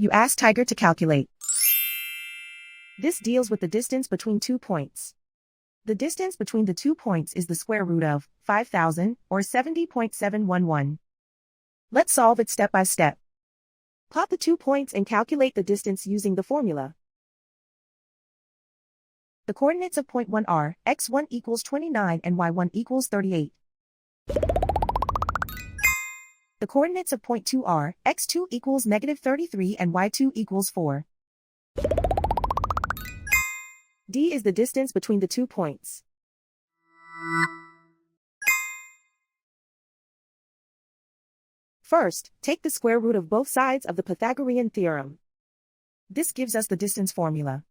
You ask Tiger to calculate. This deals with the distance between 2 points. The distance between the 2 points is the square root of 5,000, or 70.711. Let's solve it step by step. Plot the 2 points and calculate the distance using the formula. The coordinates of point 1 are x1 equals 29 and y1 equals 38. The coordinates of point 2 are x2 equals negative 33 and y2 equals 4. D is the distance between the 2 points. First, take the square root of both sides of the Pythagorean theorem. This gives us the distance formula.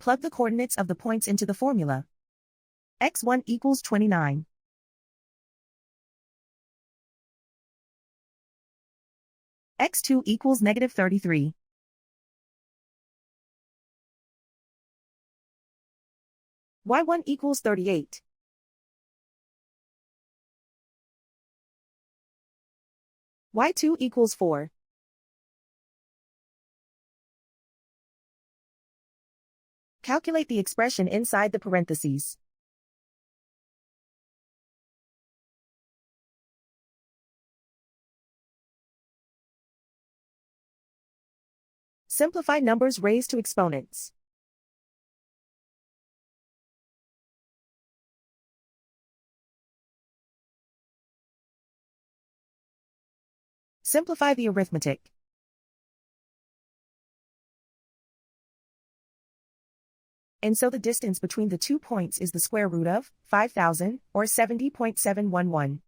Plug the coordinates of the points into the formula. x1 equals 29. x2 equals negative 33. y1 equals 38. y2 equals 4. Calculate the expression inside the parentheses. Simplify numbers raised to exponents. Simplify the arithmetic. And so the distance between the 2 points is the square root of 5,000, or 70.711.